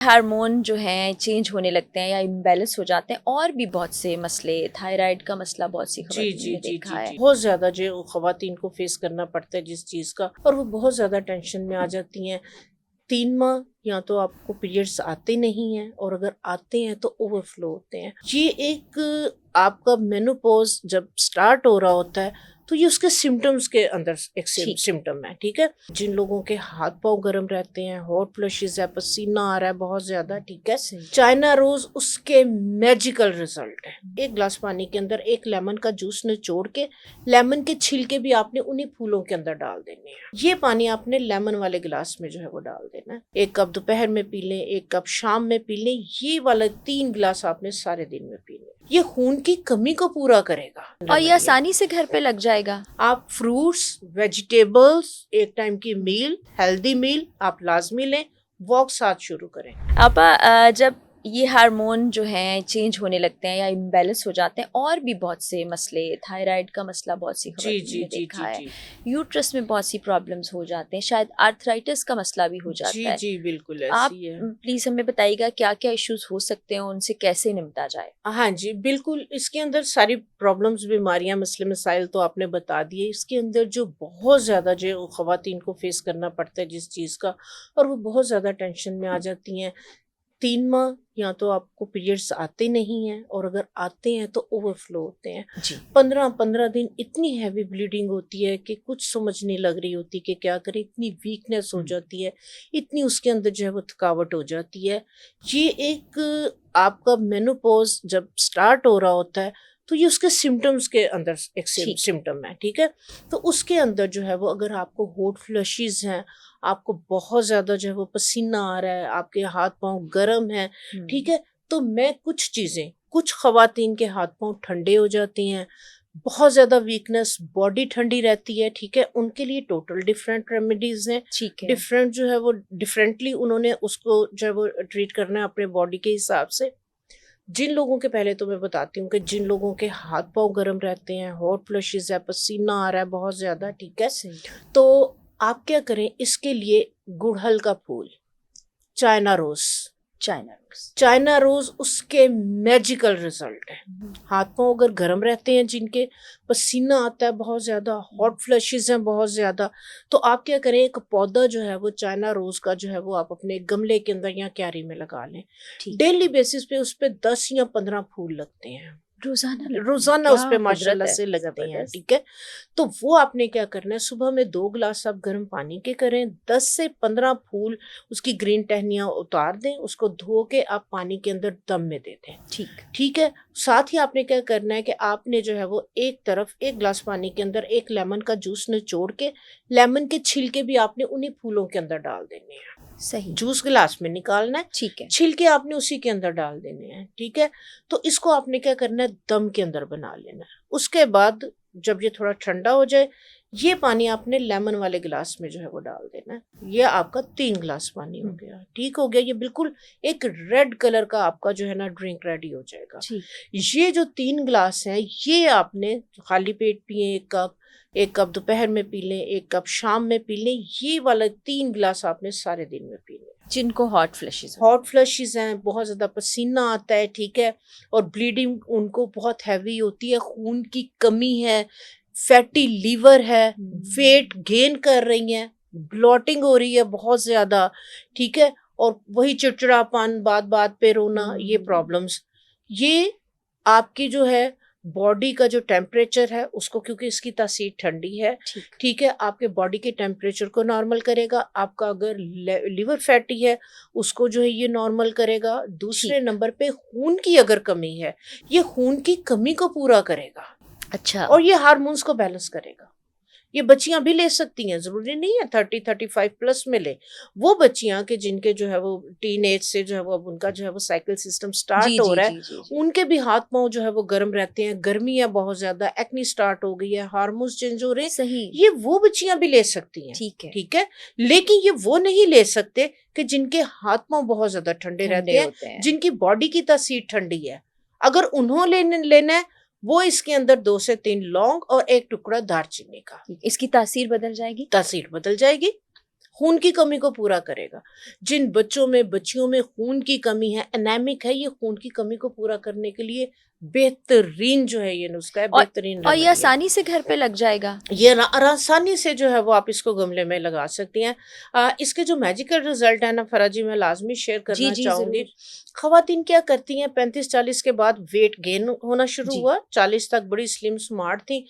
Hormone جو ہیں change ہونے لگتے ہیں یا امبیلنس ہو جاتے ہیں، اور بھی بہت سے مسئلے، تھائرائیڈ کا مسئلہ بہت سی خواتین نے دیکھا ہے۔ بہت زیادہ جو خواتین کو فیس کرنا پڑتا ہے جس چیز کا، اور وہ بہت زیادہ ٹینشن میں آ جاتی ہیں۔ 3 ماہ یا تو آپ کو پیریڈس آتے نہیں ہیں، اور اگر آتے ہیں تو اوور فلو ہوتے ہیں۔ یہ ایک آپ کا مینوپوز جب سٹارٹ ہو رہا ہوتا ہے تو یہ اس کے سمٹمز کے اندر ایک سمٹم ہے، ٹھیک ہے۔ جن لوگوں کے ہاتھ پاؤں گرم رہتے ہیں، ہاٹ فلشز ہے، پسینہ آ رہا ہے بہت زیادہ، ٹھیک ہے، چائنا روز اس کے میجیکل ریزلٹ ہے۔ ایک گلاس پانی کے اندر ایک لیمن کا جوس نچوڑ کے، لیمن کے چھلکے بھی آپ نے انہی پھولوں کے اندر ڈال دینے ہیں۔ یہ پانی آپ نے لیمن والے گلاس میں جو ہے وہ ڈال دینا ہے۔ 1 کپ دوپہر میں پی لیں، 1 کپ شام میں پی لیں، یہ والا 3 گلاس آپ نے سارے دن میں پی لیں۔ یہ خون کی کمی کو پورا کرے گا، اور یہ آسانی سے گھر پہ لگ جائے گا۔ آپ فروٹس، ویجیٹیبلز، ایک ٹائم کی میل، ہیلدی میل آپ لازمی لیں، واک ساتھ شروع کریں۔ آپا جب یہ ہارمون جو ہیں چینج ہونے لگتے ہیں یا امبیلنس ہو جاتے ہیں، اور بھی بہت سے مسئلے، تھائرائیڈ کا مسئلہ بہت سی خواتین نے دیکھا ہے، یوٹرس میں بہت سی پرابلمز ہو جاتے ہیں، شاید آرتھرائٹس کا مسئلہ بھی ہو جاتا ہے۔ جی بالکل آپ ایسی ہے۔ پلیز ہمیں بتائیے گا کیا کیا ایشوز ہو سکتے ہیں، ان سے کیسے نمٹا جائے؟ ہاں جی بالکل، اس کے اندر ساری پرابلمز، بیماریاں، مسئلے مسائل تو آپ نے بتا دیے۔ اس کے اندر جو بہت زیادہ جو خواتین کو فیس کرنا پڑتا ہے جس چیز کا، اور وہ بہت زیادہ ٹینشن میں آ جاتی ہیں۔ 3 ماہ یا تو آپ کو پیریڈس آتے نہیں ہیں، اور اگر آتے ہیں تو اوور فلو ہوتے ہیں۔ 15 دن اتنی ہیوی بلیڈنگ ہوتی ہے کہ کچھ سمجھ نہیں لگ رہی ہوتی کہ کیا کریں، اتنی ویکنیس ہو جاتی ہے، اتنی اس کے اندر جو ہے وہ تھکاوٹ ہو جاتی ہے۔ یہ ایک آپ کا مینوپوز جب سٹارٹ ہو رہا ہوتا ہے تو یہ اس کے سمٹمز کے اندر ایک سمٹم ہے، ٹھیک ہے۔ تو اس کے اندر جو ہے وہ اگر آپ کو ہاٹ فلشز ہیں، آپ کو بہت زیادہ جو ہے وہ پسینہ آ رہا ہے، آپ کے ہاتھ پاؤں گرم ہیں، ٹھیک ہے، تو میں کچھ خواتین کے ہاتھ پاؤں ٹھنڈے ہو جاتے ہیں، بہت زیادہ ویکنس، باڈی ٹھنڈی رہتی ہے، ٹھیک ہے۔ ان کے لیے ٹوٹل ڈفرینٹ ریمیڈیز ہیں، ڈفرینٹ جو ہے وہ ڈفرینٹلی انہوں نے اس کو جو ہے وہ ٹریٹ کرنا ہے اپنے باڈی کے حساب سے۔ جن لوگوں کے، پہلے تو میں بتاتی ہوں کہ جن لوگوں کے ہاتھ پاؤں گرم رہتے ہیں، ہاٹ فلشز ہے، پسینہ آ رہا ہے بہت زیادہ، ٹھیک ہے، تو آپ کیا کریں، اس کے لیے گڑہل کا پھول، چائنا روز اس کے میجیکل ریزلٹ ہے۔ ہاتھ پاؤں اگر گرم رہتے ہیں، جن کے پسینہ آتا ہے بہت زیادہ، ہاٹ فلشز ہیں بہت زیادہ، تو آپ کیا کریں، ایک پودا جو ہے وہ چائنا روز کا جو ہے وہ آپ اپنے گملے کے اندر یا کیاری میں لگا لیں۔ ڈیلی بیسس پہ اس پہ 10 یا 15 پھول لگتے ہیں، روزانہ اس پہ ماشاءاللہ سے لگتے ہیں، ٹھیک ہے۔ تو وہ آپ نے کیا کرنا ہے، صبح میں 2 گلاس آپ گرم پانی کے کریں، 10 سے 15 پھول اس کی گرین ٹہنیاں اتار دیں، اس کو دھو کے آپ پانی کے اندر دم میں دے دیں، ٹھیک ہے۔ ساتھ ہی آپ نے کیا کرنا ہے کہ آپ نے جو ہے وہ ایک طرف 1 گلاس پانی کے اندر 1 لیمن کا جوس نچوڑ کے، لیمن کے چھلکے بھی آپ نے انہی پھولوں کے اندر ڈال دینے ہیں۔ صحیح، جوس گلاس میں نکالنا ہے، ٹھیک ہے، چھلکے آپ نے اسی کے اندر ڈال دینے ہیں، ٹھیک ہے۔ تو اس کو آپ نے کیا کرنا ہے، دم کے اندر بنا لینا ہے۔ اس کے بعد جب یہ تھوڑا ٹھنڈا ہو جائے، یہ پانی آپ نے لیمن والے گلاس میں جو ہے وہ ڈال دینا ہے۔ یہ آپ کا 3 گلاس پانی ہو گیا، ٹھیک ہو گیا۔ یہ بالکل ایک ریڈ کلر کا آپ کا جو ہے نا ڈرنک ریڈی ہو جائے گا۔ یہ جو 3 گلاس ہیں، یہ آپ نے خالی پیٹ پیئیں، 1 کپ دوپہر میں پی لیں، 1 کپ شام میں پی لیں، یہ والا 3 گلاس آپ نے سارے دن میں پی لیں۔ جن کو ہاٹ فلشز ہیں، بہت زیادہ پسینہ آتا ہے، ٹھیک ہے، اور بلیڈنگ ان کو بہت ہیوی ہوتی ہے، خون کی کمی ہے، فیٹی لیور ہے، ویٹ گین کر رہی ہیں، بلوٹنگ ہو رہی ہے بہت زیادہ، ٹھیک ہے، اور وہی چڑچڑا پن، بات پہ رونا، یہ پرابلمز، یہ آپ کی جو ہے باڈی کا جو ٹیمپریچر ہے اس کو، کیونکہ اس کی تاثیر ٹھنڈی ہے، ٹھیک ہے، آپ کے باڈی کے ٹیمپریچر کو نارمل کرے گا۔ آپ کا اگر لیور فیٹی ہے اس کو جو ہے یہ نارمل کرے گا۔ دوسرے نمبر پہ خون کی اگر کمی ہے، یہ خون کی کمی کو پورا کرے گا، اچھا، اور یہ ہارمونز کو بیلنس کرے گا۔ یہ بچیاں بھی لے سکتی ہیں، ضروری نہیں ہے 35 پلس میں لیں۔ وہ بچیاں کہ جن کے جو ہے وہ ٹین ایج سے جو ہے وہ اب ان کا جو ہے وہ سائیکل سسٹم سٹارٹ ہو رہا ہے، ان کے بھی ہاتھ پاؤں جو ہے وہ گرم رہتے ہیں، گرمی ہے بہت زیادہ، ایکنی سٹارٹ ہو گئی ہے، ہارمونز چینج ہو رہے ہیں، صحیح، یہ وہ بچیاں بھی لے سکتی ہیں، ٹھیک ہے۔ لیکن یہ وہ نہیں لے سکتے کہ جن کے ہاتھ پاؤں بہت زیادہ ٹھنڈے رہتے ہیں، جن کی باڈی کی تاثیر ٹھنڈی ہے۔ اگر انہوں لینا ہے، وہ اس کے اندر 2 سے 3 لونگ اور 1 ٹکڑا دار چینی کا، اس کی تاثیر بدل جائے گی، تاثیر بدل جائے گی۔ خون کی کمی کو پورا کرے گا. جن بچوں میں بچیوں میں خون کی کمی ہے, انیمک ہے, یہ خون کی کمی کو پورا کرنے کے لیے بہترین جو ہے یہ نسخہ ہے, بہترین اور یہ آسانی سے گھر پہ لگ جائے گا, یہ آسانی سے جو ہے وہ آپ اس کو گملے میں لگا سکتی ہیں. اس کے جو میجیکل رزلٹ ہے نا فرا جی, میں لازمی شیئر کرنا چاہوں گی. خواتین کیا کرتی ہیں 35-40 کے بعد ویٹ گین ہونا شروع ہوا, 40 تک بڑی سلم سمارٹ تھی,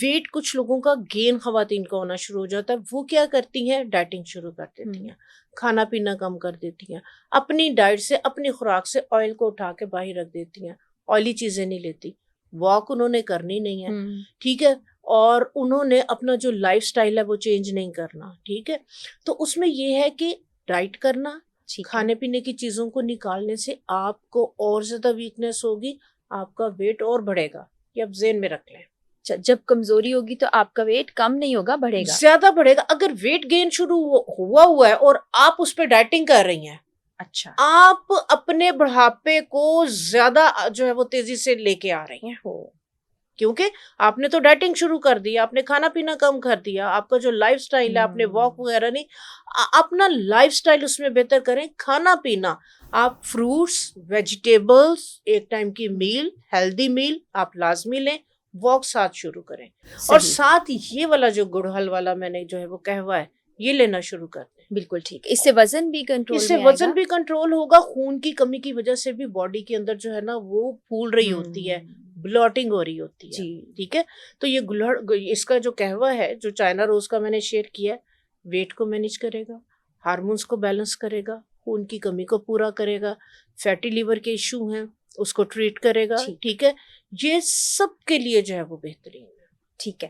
ویٹ کچھ لوگوں کا گین خواتین کا ہونا شروع ہو جاتا ہے. وہ کیا کرتی ہیں, ڈائٹنگ شروع کر دیتی ہیں, کھانا پینا کم کر دیتی ہیں, اپنی ڈائٹ سے اپنی خوراک سے آئل کو اٹھا کے باہر رکھ دیتی ہیں, آئلی چیزیں نہیں لیتی, واک انہوں نے کرنی نہیں ہے, ٹھیک ہے, اور انہوں نے اپنا جو لائف سٹائل ہے وہ چینج نہیں کرنا, ٹھیک ہے. تو اس میں یہ ہے کہ ڈائٹ کرنا, کھانے پینے کی چیزوں کو نکالنے سے آپ کو اور زیادہ ویکنیس ہوگی, آپ کا ویٹ اور بڑھے گا, یہ آپ ذہن میں رکھ لیں. جب کمزوری ہوگی تو آپ کا ویٹ کم نہیں ہوگا, بڑھے گا, زیادہ بڑھے گا. اگر ویٹ گین شروع ہوا ہے اور آپ اس پہ ڈائٹنگ کر رہی ہیں, اچھا, آپ اپنے بڑھاپے کو زیادہ جو ہے وہ تیزی سے لے کے آ رہی ہیں, کیونکہ آپ نے تو ڈائٹنگ شروع کر دی, آپ نے کھانا پینا کم کر دیا, آپ کا جو لائف سٹائل ہے, آپ نے واک وغیرہ نہیں, اپنا لائف سٹائل اس میں بہتر کریں. کھانا پینا آپ فروٹس, ویجیٹیبلز, ایک ٹائم کی میل, ہیلدی میل آپ لازمی لیں, واک ساتھ شروع کریں, اور ساتھ یہ والا جو گڑہل والا میں نے جو ہے وہ کہوا ہے یہ لینا شروع کر دیں. بالکل ٹھیک, اس سے وزن بھی کنٹرول, اس سے وزن بھی کنٹرول ہوگا. خون کی کمی کی وجہ سے بھی باڈی کے اندر جو ہے نا وہ پھول رہی ہوتی ہے, بلوٹنگ ہو رہی ہوتی ہے, ٹھیک ہے. تو یہ اس کا جو کہوا ہے جو چائنا روز کا میں نے شیئر کیا ہے, ویٹ کو مینیج کرے گا, ہارمونز کو بیلنس کرے گا, خون کی کمی کو پورا کرے گا, فیٹی لیور کے ایشو ہیں اس کو ٹریٹ کرے گا, ٹھیک ہے. یہ سب کے لیے جو ہے وہ بہترین ہے. ٹھیک ہے.